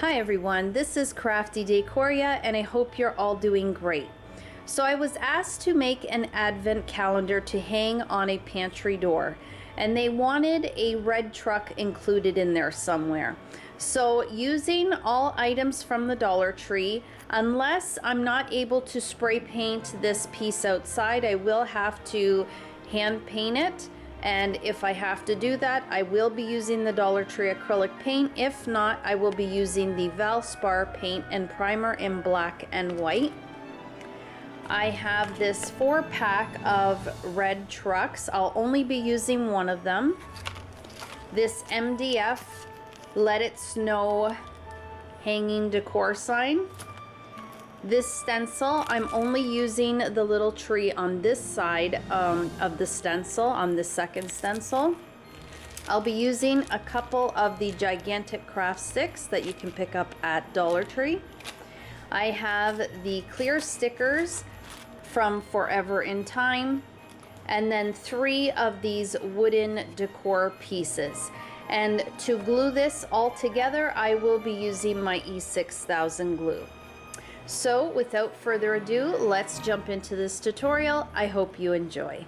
Hi everyone, this is Crafty Decoria and I hope you're all doing great. So I was asked to make an advent calendar to hang on a pantry door, and they wanted a red truck included in there somewhere. So using all items from the Dollar Tree, unless I'm not able to spray paint this piece outside, I will have to hand paint it. And if I have to do that, I will be using the Dollar Tree acrylic paint. If not, I will be using the Valspar paint and primer in black and white. I have this 4-pack of red trucks. I'll only be using one of them. This MDF Let It Snow hanging decor sign. This stencil, I'm only using the little tree on this side of the stencil, on the second stencil. I'll be using a couple of the gigantic craft sticks that you can pick up at Dollar Tree. I have the clear stickers from Forever in Time, and then 3 of these wooden decor pieces. And to glue this all together, I will be using my E6000 glue. So without further ado, let's jump into this tutorial. I hope you enjoy.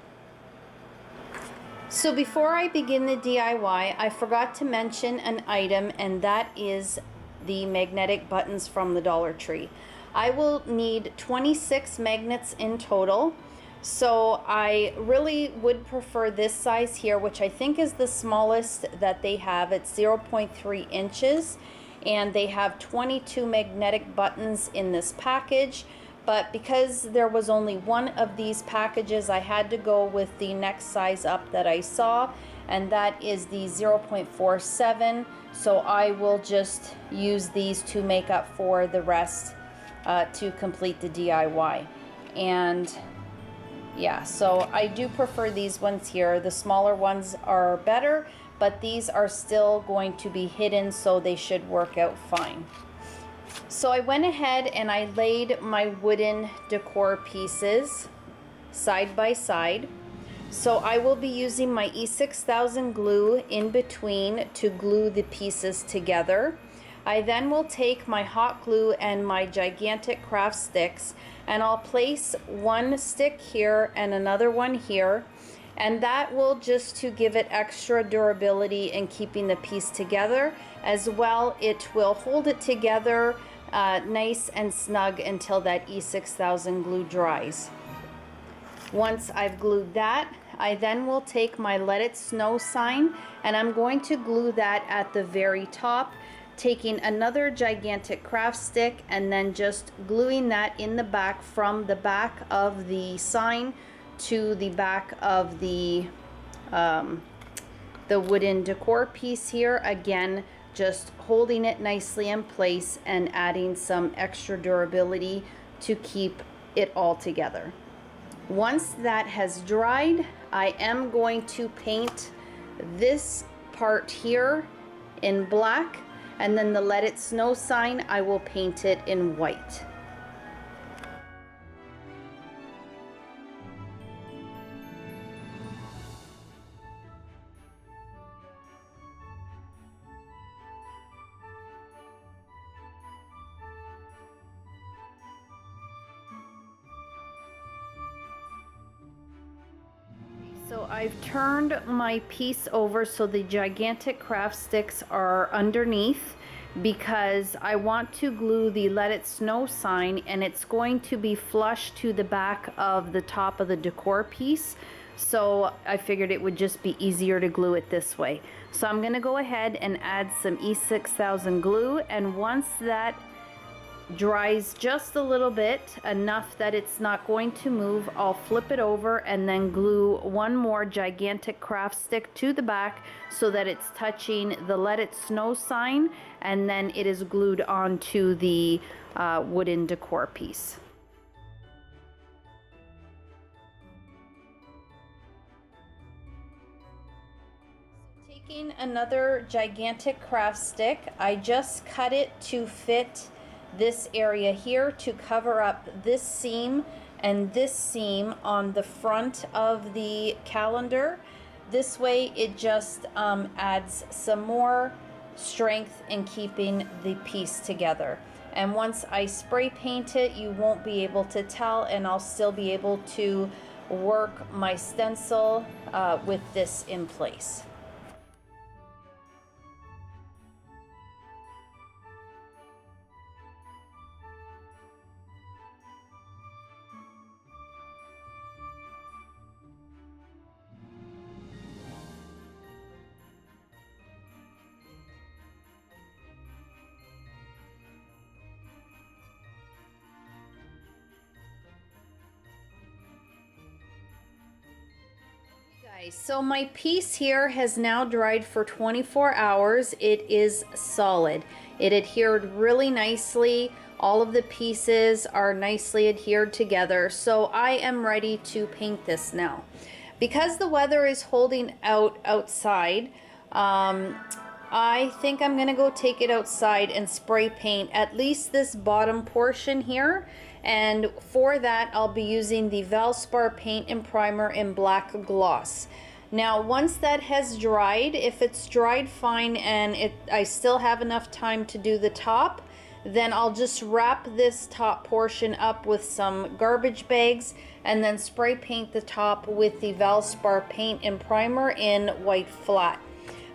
So before I begin the DIY, I forgot to mention an item, and that is the magnetic buttons from the Dollar Tree. I will need 26 magnets in total. So I really would prefer this size here, which I think is the smallest that they have. It's 0.3 inches. And they have 22 magnetic buttons in this package, but because there was only one of these packages, I had to go with the next size up that I saw, and that is the 0.47. So I will just use these to make up for the rest to complete the DIY. And yeah, so I do prefer these ones here. The smaller ones are better, but these are still going to be hidden, so they should work out fine. So I went ahead and I laid my wooden decor pieces side by side. So I will be using my E6000 glue in between to glue the pieces together. I then will take my hot glue and my gigantic craft sticks, and I'll place one stick here and another one here. And that will just to give it extra durability in keeping the piece together. As well, it will hold it together nice and snug until that E6000 glue dries. Once I've glued that, I then will take my Let It Snow sign, and I'm going to glue that at the very top, taking another gigantic craft stick and then just gluing that in the back, from the back of the sign to the back of the wooden decor piece here. Again, just holding it nicely in place and adding some extra durability to keep it all together. Once that has dried, I am going to paint this part here in black, and then the Let It Snow sign, I will paint it in white. So I've turned my piece over so the gigantic craft sticks are underneath, because I want to glue the Let It Snow sign, and it's going to be flush to the back of the top of the decor piece. So I figured it would just be easier to glue it this way. So I'm gonna go ahead and add some E6000 glue, and once that dries just a little bit, enough that it's not going to move, I'll flip it over and then glue one more gigantic craft stick to the back so that it's touching the Let It Snow sign, and then it is glued onto the wooden decor piece. Taking another gigantic craft stick, I just cut it to fit this area here to cover up this seam and this seam on the front of the calendar. This way it just adds some more strength in keeping the piece together. And once I spray paint it, you won't be able to tell, and I'll still be able to work my stencil with this in place. So my piece here has now dried for 24 hours. It is solid. It adhered really nicely. All of the pieces are nicely adhered together. So I am ready to paint this now. Because the weather is holding out outside, I think I'm gonna go take it outside and spray paint at least this bottom portion here. And for that, I'll be using the Valspar paint and primer in black gloss. Now, once that has dried, if it's dried fine and I still have enough time to do the top, then I'll just wrap this top portion up with some garbage bags and then spray paint the top with the Valspar paint and primer in white flat.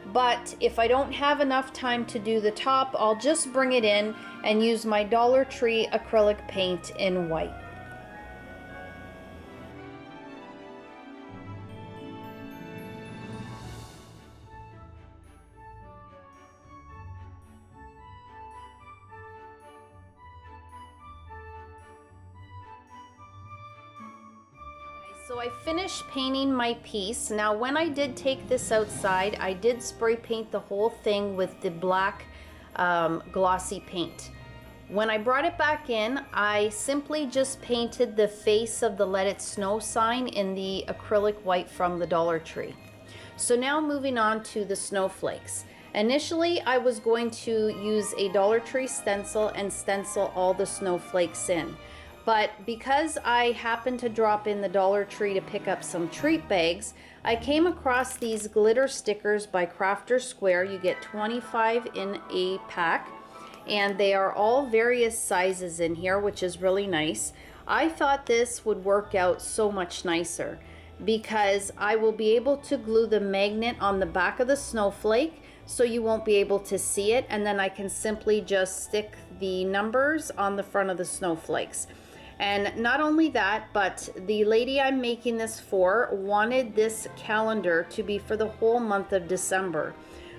But if I don't have enough time to do the top, I'll just bring it in and use my Dollar Tree acrylic paint in white. So I finished painting my piece. Now when I did take this outside, I did spray paint the whole thing with the black glossy paint. When I brought it back in, I simply just painted the face of the Let It Snow sign in the acrylic white from the Dollar Tree. So now moving on to the snowflakes. Initially, I was going to use a Dollar Tree stencil and stencil all the snowflakes in. But because I happened to drop in the Dollar Tree to pick up some treat bags, I came across these glitter stickers by Crafter's Square. You get 25 in a pack, and they are all various sizes in here, which is really nice. I thought this would work out so much nicer because I will be able to glue the magnet on the back of the snowflake so you won't be able to see it, and then I can simply just stick the numbers on the front of the snowflakes. And not only that, but the lady I'm making this for wanted this calendar to be for the whole month of December.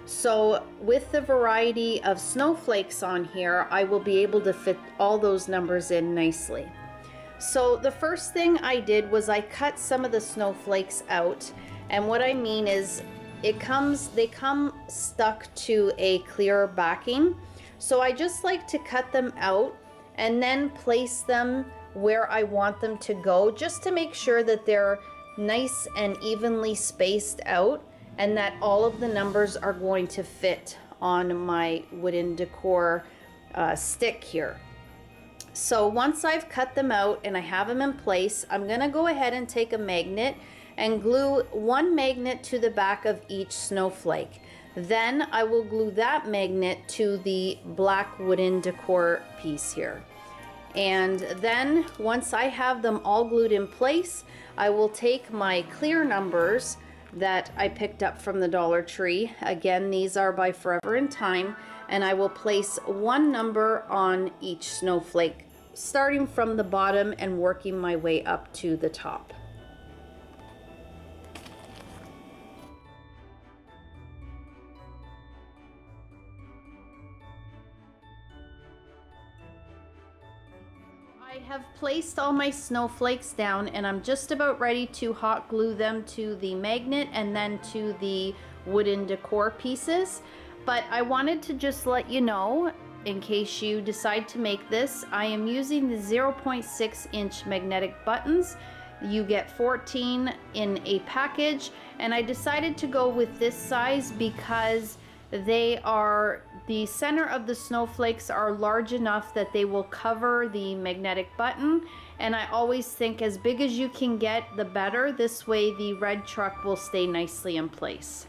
So with the variety of snowflakes on here, I will be able to fit all those numbers in nicely. So the first thing I did was I cut some of the snowflakes out. And what I mean is they come stuck to a clear backing. So I just like to cut them out and then place them where I want them to go, just to make sure that they're nice and evenly spaced out and that all of the numbers are going to fit on my wooden decor stick here. So once I've cut them out and I have them in place, I'm gonna go ahead and take a magnet and glue one magnet to the back of each snowflake. Then I will glue that magnet to the black wooden decor piece here. And then once I have them all glued in place, I will take my clear numbers that I picked up from the Dollar Tree. Again, these are by Forever in Time, and I will place one number on each snowflake, starting from the bottom and working my way up to the top. I have placed all my snowflakes down and I'm just about ready to hot glue them to the magnet and then to the wooden decor pieces. But I wanted to just let you know, in case you decide to make this, I am using the 0.6 inch magnetic buttons. You get 14 in a package, and I decided to go with this size because the center of the snowflakes are large enough that they will cover the magnetic button, and I always think as big as you can get, the better. This way the red truck will stay nicely in place.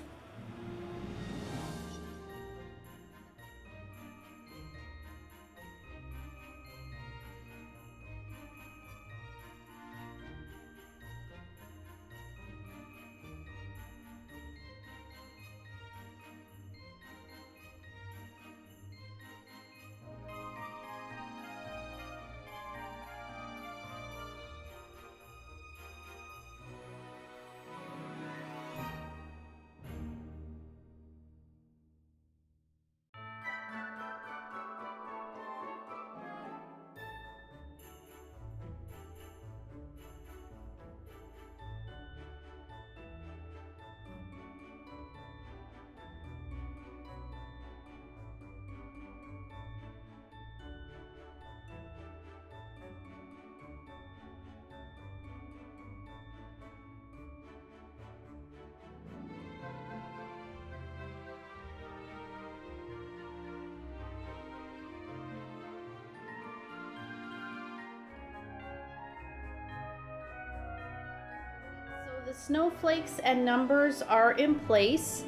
The snowflakes and numbers are in place.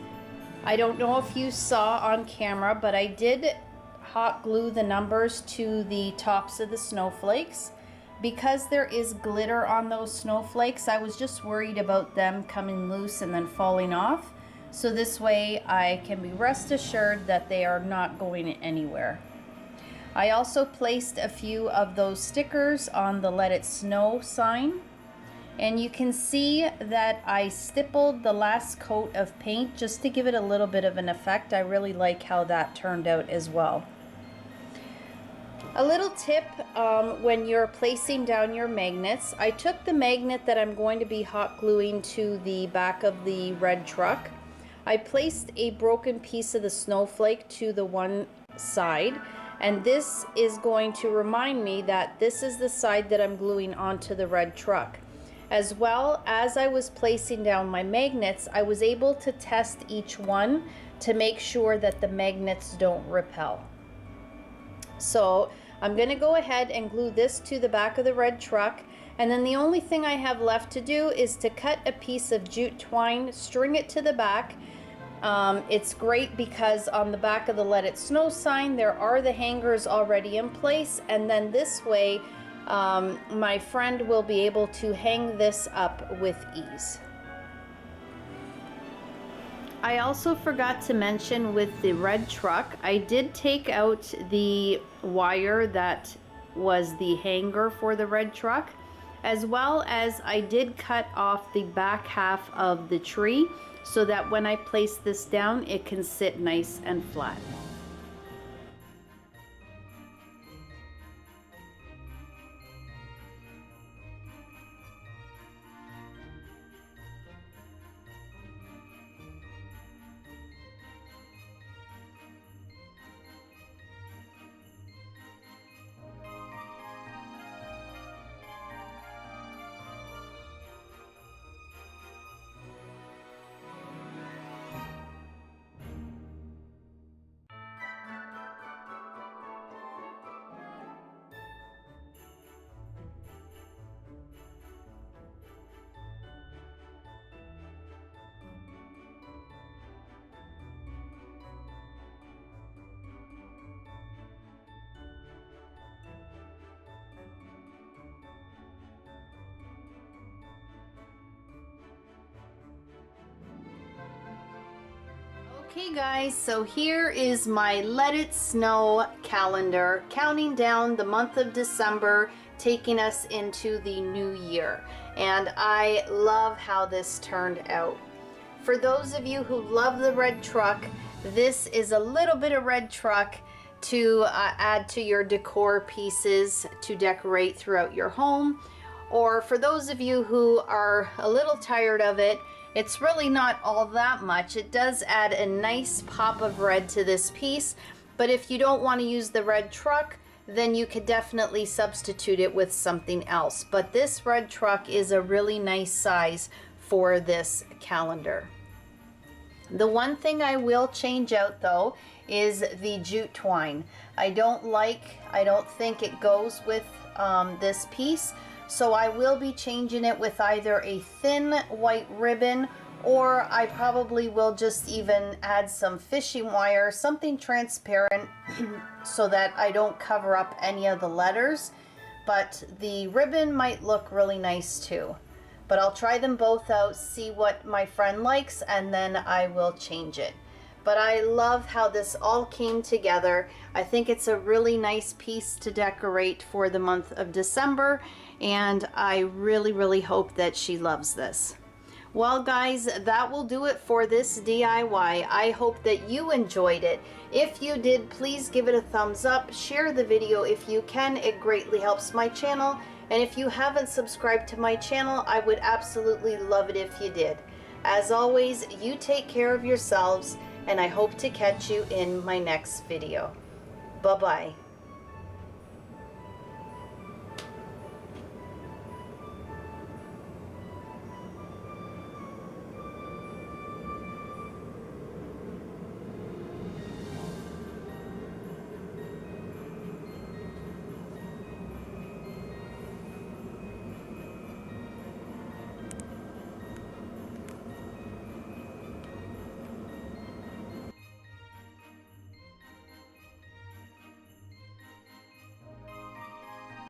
I don't know if you saw on camera, but I did hot glue the numbers to the tops of the snowflakes. Because there is glitter on those snowflakes, I was just worried about them coming loose and then falling off. So this way I can be rest assured that they are not going anywhere. I also placed a few of those stickers on the Let It Snow sign. And you can see that I stippled the last coat of paint just to give it a little bit of an effect. I really like how that turned out as well. A little tip when you're placing down your magnets, I took the magnet that I'm going to be hot gluing to the back of the red truck. I placed a broken piece of the snowflake to the one side, and this is going to remind me that this is the side that I'm gluing onto the red truck. As well as I was placing down my magnets, I was able to test each one to make sure that the magnets don't repel. So I'm going to go ahead and glue this to the back of the red truck, and then the only thing I have left to do is to cut a piece of jute twine, string it to the back. It's great because on the back of the Let It Snow sign there are the hangers already in place, and then this way my friend will be able to hang this up with ease. I also forgot to mention with the red truck, I did take out the wire that was the hanger for the red truck, as well as I did cut off the back half of the tree so that when I place this down, it can sit nice and flat. Okay guys, so here is my Let It Snow calendar, counting down the month of December, taking us into the new year. And I love how this turned out. For those of you who love the red truck, this is a little bit of red truck to add to your decor pieces to decorate throughout your home. Or for those of you who are a little tired of it, it's really not all that much. It does add a nice pop of red to this piece, but if you don't want to use the red truck, then you could definitely substitute it with something else. But this red truck is a really nice size for this calendar. The one thing I will change out though is the jute twine. I don't think it goes with this piece. So I will be changing it with either a thin white ribbon, or I probably will just even add some fishing wire, something transparent so that I don't cover up any of the letters. But the ribbon might look really nice too. But I'll try them both out, see what my friend likes, and then I will change it. But I love how this all came together. I think it's a really nice piece to decorate for the month of December, and I really hope that she loves this. Well guys, that will do it for this DIY. I hope that you enjoyed it. If you did, please give it a thumbs up, share the video if you can, it greatly helps my channel. And if you haven't subscribed to my channel, I would absolutely love it if you did. As always, you take care of yourselves, and I hope to catch you in my next video. Bye-bye.